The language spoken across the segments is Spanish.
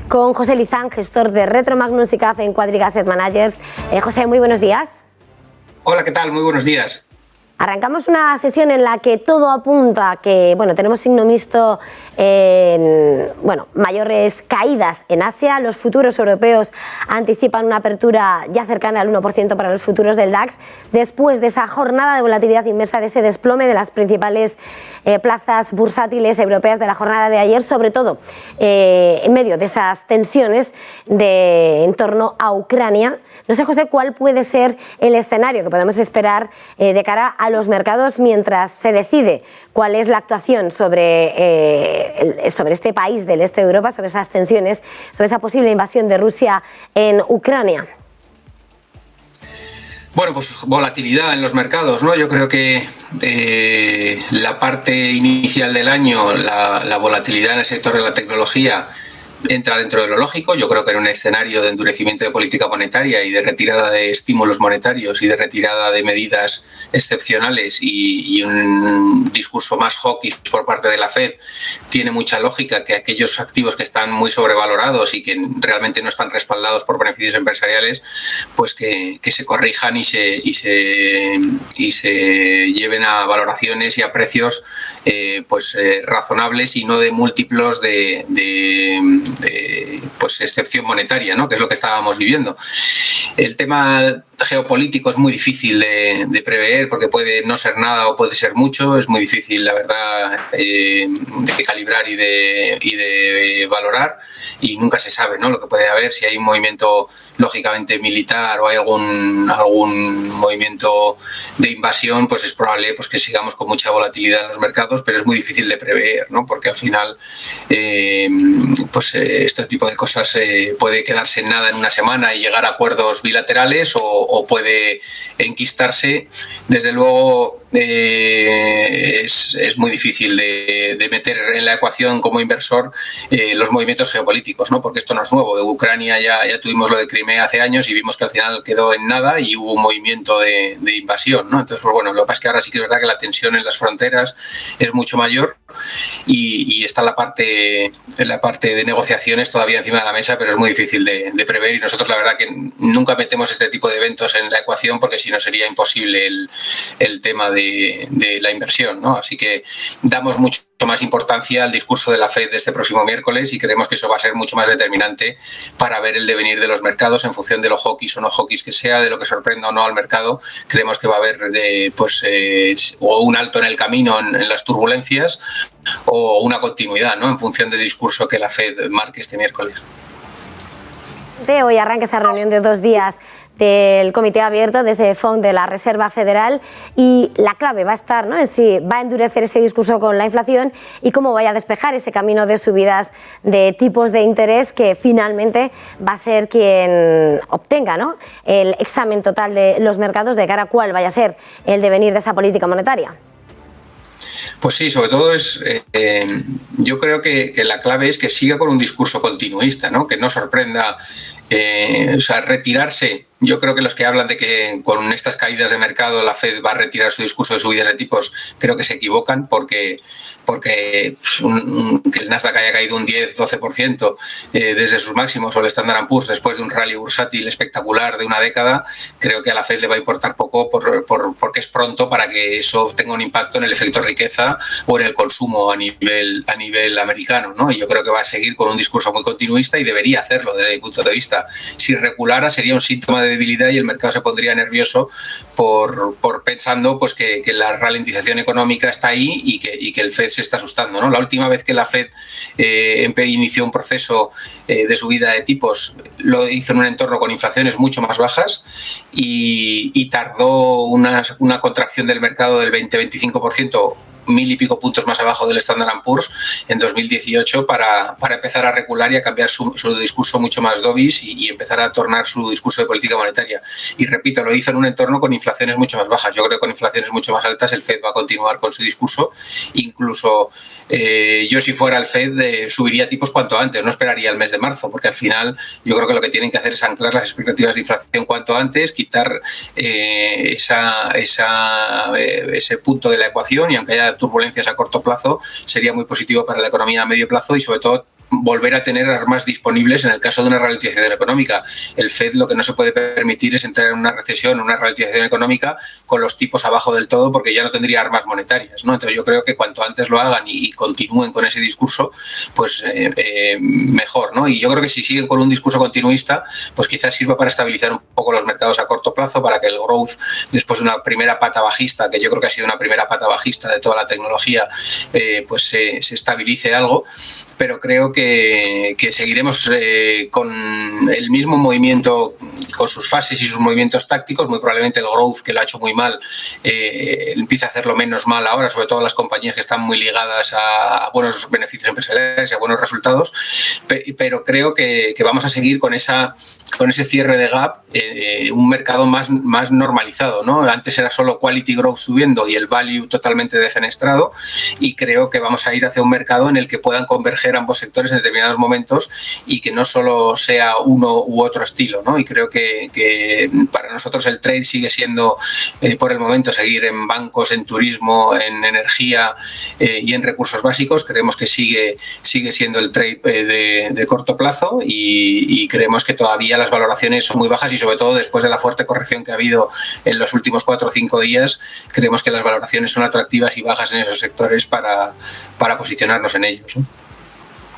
con José Lizán, gestor de Retromagnus y CAF en Quadriga Asset Managers. José, muy buenos días. Hola, ¿qué tal? Muy buenos días. Arrancamos una sesión en la que todo apunta a que tenemos signo mixto en mayores caídas en Asia. Los futuros europeos anticipan una apertura ya cercana al 1% para los futuros del DAX, después de esa jornada de volatilidad inmersa, de ese desplome de las principales plazas bursátiles europeas de la jornada de ayer, sobre todo en medio de esas tensiones en torno a Ucrania. No sé, José, cuál puede ser el escenario que podemos esperar de cara a los mercados mientras se decide cuál es la actuación sobre este país del este de Europa, sobre esas tensiones, sobre esa posible invasión de Rusia en Ucrania. Bueno, pues volatilidad en los mercados, ¿no? Yo creo que la parte inicial del año, la volatilidad en el sector de la tecnología, entra dentro de lo lógico. Yo creo que en un escenario de endurecimiento de política monetaria y de retirada de estímulos monetarios y de retirada de medidas excepcionales y un discurso más hawkish por parte de la Fed, tiene mucha lógica que aquellos activos que están muy sobrevalorados y que realmente no están respaldados por beneficios empresariales, pues que se corrijan y se lleven a valoraciones y a precios razonables y no de múltiplos de excepción monetaria, ¿no? Que es lo que estábamos viviendo. El tema geopolítico es muy difícil de prever porque puede no ser nada o puede ser mucho. Es muy difícil, la verdad, de calibrar y de valorar, y nunca se sabe, ¿no? Lo que puede haber, si hay un movimiento lógicamente militar o hay algún movimiento de invasión, pues es probable que sigamos con mucha volatilidad en los mercados, pero es muy difícil de prever, ¿no? Porque al final este tipo de cosas puede quedarse en nada en una semana y llegar a acuerdos bilaterales o puede enquistarse. Desde luego es muy difícil de meter en la ecuación como inversor los movimientos geopolíticos, ¿no? Porque esto no es nuevo. De Ucrania ya tuvimos lo de Crimea hace años y vimos que al final quedó en nada y hubo un movimiento de invasión, ¿no? Entonces, lo que pasa es que ahora sí que es verdad que la tensión en las fronteras es mucho mayor y está la parte de negociaciones todavía encima de la mesa, pero es muy difícil de prever, y nosotros la verdad que nunca metemos este tipo de eventos en la ecuación porque si no sería imposible el tema de la inversión, ¿no? Así que damos mucho más importancia al discurso de la Fed de este próximo miércoles y creemos que eso va a ser mucho más determinante para ver el devenir de los mercados en función de lo hawkish o no hawkish que sea, de lo que sorprenda o no al mercado. Creemos que va a haber o un alto en el camino en las turbulencias o una continuidad, ¿no? En función del discurso que la Fed marque este miércoles. Hoy arranca esa reunión de 2 días del Comité Abierto de ese FOMC de la Reserva Federal, y la clave va a estar, ¿no?, en si va a endurecer ese discurso con la inflación y cómo vaya a despejar ese camino de subidas de tipos de interés que finalmente va a ser quien obtenga, ¿no?, el examen total de los mercados de cara a cuál vaya a ser el devenir de esa política monetaria. Pues sí, sobre todo yo creo que la clave es que siga con un discurso continuista, ¿no? Que no sorprenda, retirarse. Yo creo que los que hablan de que con estas caídas de mercado la Fed va a retirar su discurso de subidas de tipos, creo que se equivocan porque que el Nasdaq haya caído un 10-12% desde sus máximos, o el Standard & Poor's después de un rally bursátil espectacular de una década, creo que a la Fed le va a importar poco porque es pronto para que eso tenga un impacto en el efecto riqueza o en el consumo a nivel americano, ¿no? Y yo creo que va a seguir con un discurso muy continuista y debería hacerlo desde mi punto de vista. Si reculara sería un síntoma de debilidad y el mercado se pondría nervioso por pensando que la ralentización económica está ahí y que el Fed se está asustando, ¿no? La última vez que la Fed inició un proceso de subida de tipos lo hizo en un entorno con inflaciones mucho más bajas y tardó una contracción del mercado del 20-25%, 1000 y pico puntos más abajo del Standard & Poor's en 2018 para empezar a recular y a cambiar su discurso mucho más dovish y empezar a tornar su discurso de política monetaria. Y repito, lo hizo en un entorno con inflaciones mucho más bajas. Yo creo que con inflaciones mucho más altas el Fed va a continuar con su discurso. Incluso yo, si fuera el Fed, subiría tipos cuanto antes, no esperaría el mes de marzo, porque al final yo creo que lo que tienen que hacer es anclar las expectativas de inflación cuanto antes, quitar ese punto de la ecuación, y aunque haya turbulencias a corto plazo, sería muy positivo para la economía a medio plazo y sobre todo volver a tener armas disponibles en el caso de una ralentización económica. El FED lo que no se puede permitir es entrar en una recesión, una ralentización económica con los tipos abajo del todo, porque ya no tendría armas monetarias, ¿no? Entonces yo creo que cuanto antes lo hagan y continúen con ese discurso, pues mejor, ¿no? Y yo creo que si siguen con un discurso continuista, pues quizás sirva para estabilizar un poco los mercados a corto plazo, para que el growth, después de una primera pata bajista, que yo creo que ha sido una primera pata bajista de toda la tecnología, pues se estabilice algo, pero creo que seguiremos con el mismo movimiento, con sus fases y sus movimientos tácticos. Muy probablemente el growth, que lo ha hecho muy mal, empieza a hacerlo menos mal ahora, sobre todo las compañías que están muy ligadas a buenos beneficios empresariales y a buenos resultados, pero creo que vamos a seguir con ese cierre de gap, un mercado más normalizado, ¿no? Antes era solo quality growth subiendo y el value totalmente defenestrado, y creo que vamos a ir hacia un mercado en el que puedan converger ambos sectores en determinados momentos y que no solo sea uno u otro estilo, ¿no? Y creo que para nosotros el trade sigue siendo, por el momento, seguir en bancos, en turismo, en energía y en recursos básicos. Creemos que sigue siendo el trade de corto plazo, y creemos que todavía las valoraciones son muy bajas, y sobre todo después de la fuerte corrección que ha habido en los últimos 4 o 5 días, creemos que las valoraciones son atractivas y bajas en esos sectores para posicionarnos en ellos, ¿no?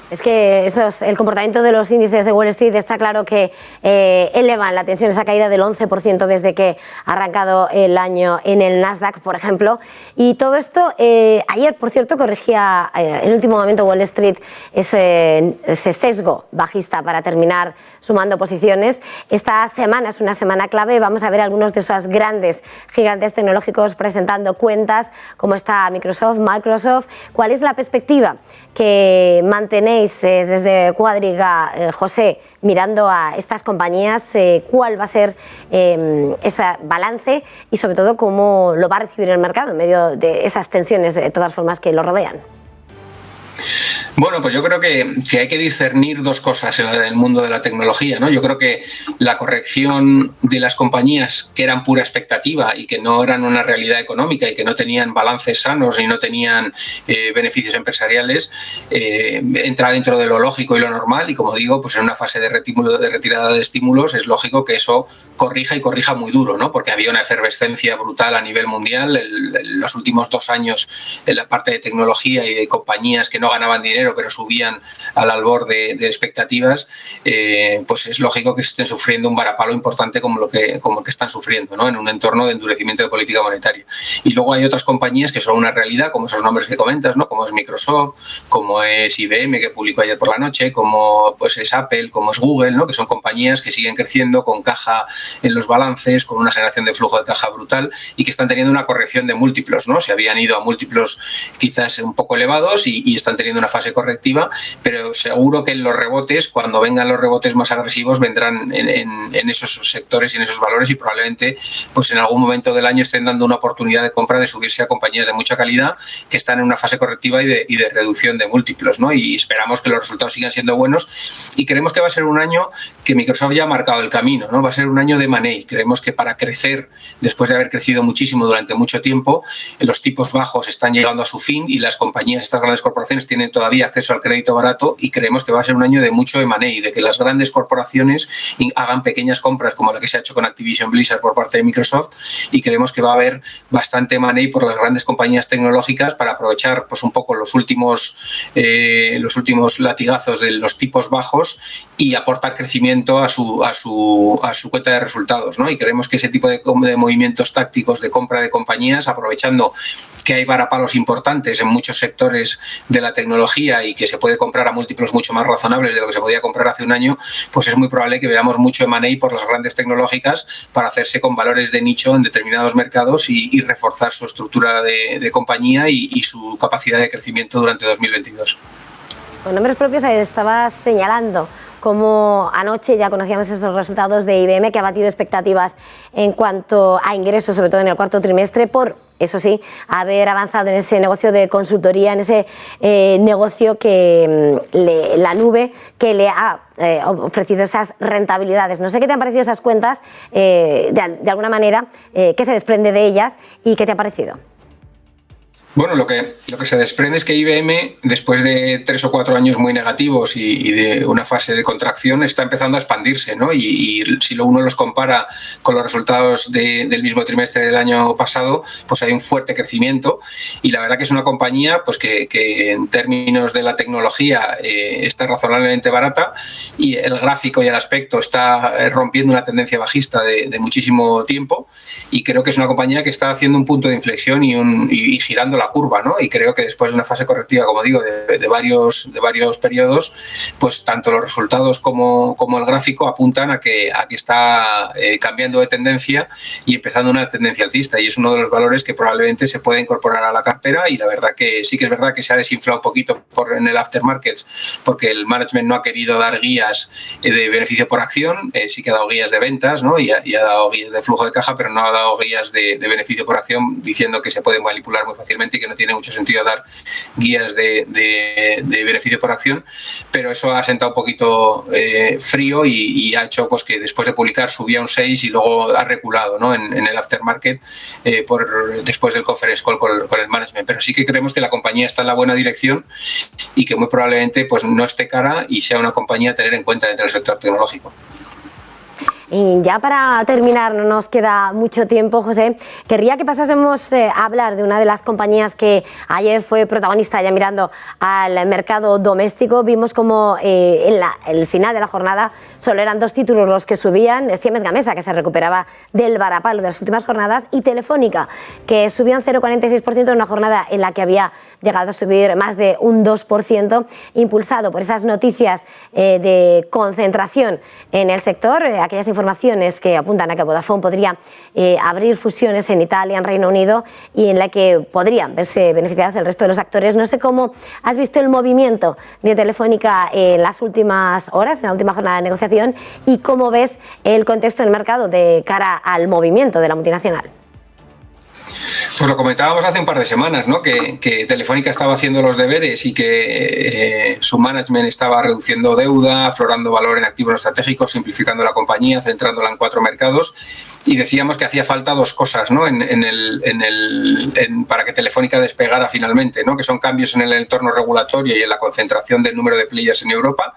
Es que el comportamiento de los índices de Wall Street está claro que elevan la tensión, esa caída del 11% desde que ha arrancado el año en el Nasdaq, por ejemplo. Y todo esto, ayer, por cierto, corregía en el último momento Wall Street ese sesgo bajista para terminar sumando posiciones. Esta semana es una semana clave. Vamos a ver algunos de esos grandes gigantes tecnológicos presentando cuentas, como está Microsoft. ¿Cuál es la perspectiva que mantenéis desde Quadriga, José, mirando a estas compañías? ¿Cuál va a ser ese balance y, sobre todo, cómo lo va a recibir el mercado en medio de esas tensiones, de todas formas, que lo rodean? Bueno, pues yo creo que hay que discernir dos cosas en el mundo de la tecnología, ¿no? Yo creo que la corrección de las compañías que eran pura expectativa y que no eran una realidad económica y que no tenían balances sanos y no tenían beneficios empresariales, entra dentro de lo lógico y lo normal, y como digo, pues en una fase de retirada de estímulos es lógico que eso corrija, y corrija muy duro, ¿no? Porque había una efervescencia brutal a nivel mundial en los últimos 2 años en la parte de tecnología y de compañías que no ganaban dinero pero subían al albor de expectativas. Pues es lógico que estén sufriendo un varapalo importante como el que están sufriendo, ¿no? En un entorno de endurecimiento de política monetaria. Y luego hay otras compañías que son una realidad, como esos nombres que comentas, ¿no? Como es Microsoft, como es IBM, que publicó ayer por la noche, como pues es Apple, como es Google, ¿no? Que son compañías que siguen creciendo con caja en los balances, con una generación de flujo de caja brutal, y que están teniendo una corrección de múltiplos, ¿no? Se habían ido a múltiplos quizás un poco elevados y están teniendo una fase correctiva, pero seguro que en los rebotes, cuando vengan los rebotes más agresivos, vendrán en esos sectores y en esos valores, y probablemente pues en algún momento del año estén dando una oportunidad de compra, de subirse a compañías de mucha calidad que están en una fase correctiva y de reducción de múltiplos, ¿no? Y esperamos que los resultados sigan siendo buenos, y creemos que va a ser un año que Microsoft ya ha marcado el camino, ¿no? Va a ser un año de money. Creemos que para crecer, después de haber crecido muchísimo durante mucho tiempo, los tipos bajos están llegando a su fin, y las compañías, estas grandes corporaciones, tienen todavía acceso al crédito barato, y creemos que va a ser un año de mucho M&A, de que las grandes corporaciones hagan pequeñas compras como la que se ha hecho con Activision Blizzard por parte de Microsoft, y creemos que va a haber bastante M&A por las grandes compañías tecnológicas para aprovechar pues un poco los últimos latigazos de los tipos bajos y aportar crecimiento a su cuenta de resultados, ¿no? Y creemos que ese tipo de movimientos tácticos de compra de compañías, aprovechando que hay varapalos importantes en muchos sectores de la tecnología y que se puede comprar a múltiplos mucho más razonables de lo que se podía comprar hace un año, pues es muy probable que veamos mucho M&A por las grandes tecnológicas para hacerse con valores de nicho en determinados mercados y reforzar su estructura de compañía y su capacidad de crecimiento durante 2022. Con nombres propios estabas señalando como anoche ya conocíamos esos resultados de IBM, que ha batido expectativas en cuanto a ingresos, sobre todo en el cuarto trimestre, por, eso sí, haber avanzado en ese negocio de consultoría, en ese negocio que la nube que le ha ofrecido esas rentabilidades. No sé qué te han parecido esas cuentas, de alguna manera, qué se desprende de ellas y qué te ha parecido. Bueno, lo que se desprende es que IBM, después de 3 o 4 años muy negativos y de una fase de contracción, está empezando a expandirse, ¿no? Y si uno los compara con los resultados del mismo trimestre del año pasado, pues hay un fuerte crecimiento, y la verdad que es una compañía pues que en términos de la tecnología está razonablemente barata, y el gráfico y el aspecto está rompiendo una tendencia bajista de muchísimo tiempo, y creo que es una compañía que está haciendo un punto de inflexión y girando la curva, ¿no? Y creo que después de una fase correctiva, como digo, de varios periodos, pues tanto los resultados como el gráfico apuntan a que está cambiando de tendencia y empezando una tendencia alcista, y es uno de los valores que probablemente se puede incorporar a la cartera. Y la verdad que sí que es verdad que se ha desinflado un poquito en el aftermarket, porque el management no ha querido dar guías de beneficio por acción, sí que ha dado guías de ventas, ¿no? y ha dado guías de flujo de caja, pero no ha dado guías de beneficio por acción, diciendo que se puede manipular muy fácilmente y que no tiene mucho sentido dar guías de beneficio por acción. Pero eso ha sentado un poquito frío y ha hecho pues que después de publicar subía un 6 y luego ha reculado, ¿no? en el aftermarket después del conference call con el management. Pero sí que creemos que la compañía está en la buena dirección y que muy probablemente pues no esté cara y sea una compañía a tener en cuenta dentro del sector tecnológico. Y ya para terminar, no nos queda mucho tiempo, José, querría que pasásemos a hablar de una de las compañías que ayer fue protagonista, ya mirando al mercado doméstico. Vimos como en el final de la jornada solo eran 2 títulos los que subían: Siemens Gamesa, que se recuperaba del varapalo de las últimas jornadas, y Telefónica, que subía un 0,46% en una jornada en la que había llegado a subir más de un 2%, impulsado por esas noticias de concentración en el sector, aquellas informaciones que apuntan a que Vodafone podría abrir fusiones en Italia, en Reino Unido, y en la que podrían verse beneficiados el resto de los actores. No sé cómo has visto el movimiento de Telefónica en las últimas horas, en la última jornada de negociación, y cómo ves el contexto del mercado de cara al movimiento de la multinacional. Pues lo comentábamos hace un par de semanas, ¿no? Que Telefónica estaba haciendo los deberes y que su management estaba reduciendo deuda, aflorando valor en activos estratégicos, simplificando la compañía, centrándola en 4 mercados, y decíamos que hacía falta 2 cosas, ¿no? Para que Telefónica despegara finalmente, ¿no? Que son cambios en el entorno regulatorio y en la concentración del número de players en Europa.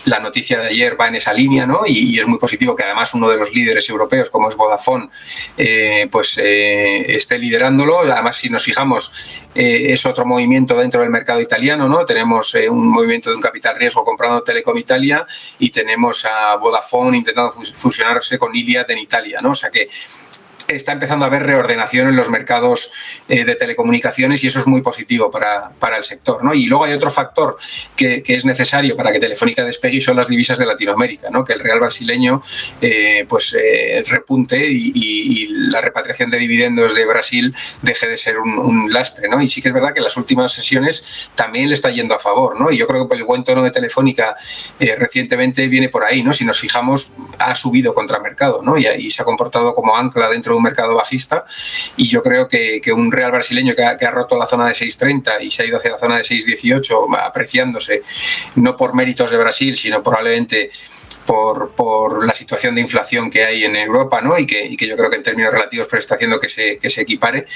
La noticia de ayer va en esa línea, ¿no? Y es muy positivo que además uno de los líderes europeos, como es Vodafone, esté liderándolo. Además, si nos fijamos, es otro movimiento dentro del mercado italiano, ¿no? Tenemos un movimiento de un capital riesgo comprando Telecom Italia, y tenemos a Vodafone intentando fusionarse con Iliad en Italia, ¿no? O sea que está empezando a haber reordenación en los mercados de telecomunicaciones, y eso es muy positivo para el sector, ¿no? Y luego hay otro factor que es necesario para que Telefónica despegue, y son las divisas de Latinoamérica, ¿no? Que el real brasileño repunte y la repatriación de dividendos de Brasil deje de ser un lastre, ¿no? Y sí que es verdad que en las últimas sesiones también le está yendo a favor, ¿no? Y yo creo que el buen tono de Telefónica recientemente viene por ahí, ¿no? Si nos fijamos, ha subido contra mercado, ¿no? Y se ha comportado como ancla dentro de un mercado bajista, y yo creo que un real brasileño que ha roto la zona de 6,30 y se ha ido hacia la zona de 6,18, apreciándose no por méritos de Brasil, sino probablemente por la situación de inflación que hay en Europa, ¿no? y que yo creo que en términos relativos pues está haciendo que se equipare,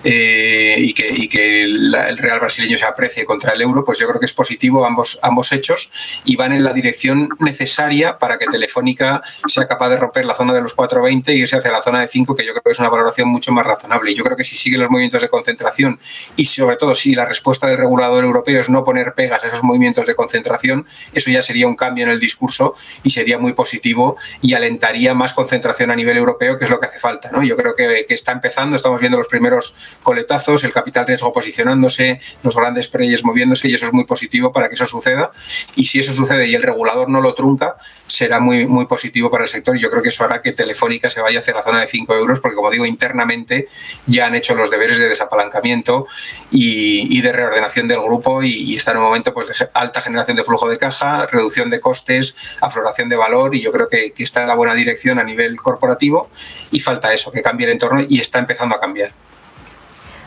y que el real brasileño se aprecie contra el euro. Pues yo creo que es positivo ambos hechos, y van en la dirección necesaria para que Telefónica sea capaz de romper la zona de los 4,20 y irse hacia la zona de 5, que yo creo que es una valoración mucho más razonable. Y yo creo que si siguen los movimientos de concentración, y sobre todo si la respuesta del regulador europeo es no poner pegas a esos movimientos de concentración, eso ya sería un cambio en el discurso y sería muy positivo y alentaría más concentración a nivel europeo, que es lo que hace falta, ¿no? Yo creo que está empezando, estamos viendo los primeros coletazos, el capital riesgo posicionándose, los grandes players moviéndose, y eso es muy positivo para que eso suceda. Y si eso sucede y el regulador no lo trunca, será muy, muy positivo para el sector, y yo creo que eso hará que Telefónica se vaya hacia la zona de 5 euros, porque como digo, internamente ya han hecho los deberes de desapalancamiento y de reordenación del grupo, y está en un momento pues de alta generación de flujo de caja, reducción de costes, afloración de valor, y yo creo que está en la buena dirección a nivel corporativo, y falta eso, que cambie el entorno, y está empezando a cambiar.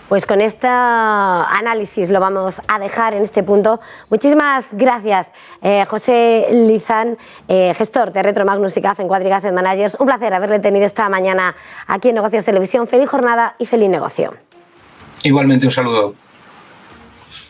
Pues con este análisis lo vamos a dejar en este punto. Muchísimas gracias, José Lizán, gestor de Retro Magnus y CAF en Quadriga Asset Managers. Un placer haberle tenido esta mañana aquí en Negocios Televisión. Feliz jornada y feliz negocio. Igualmente, un saludo.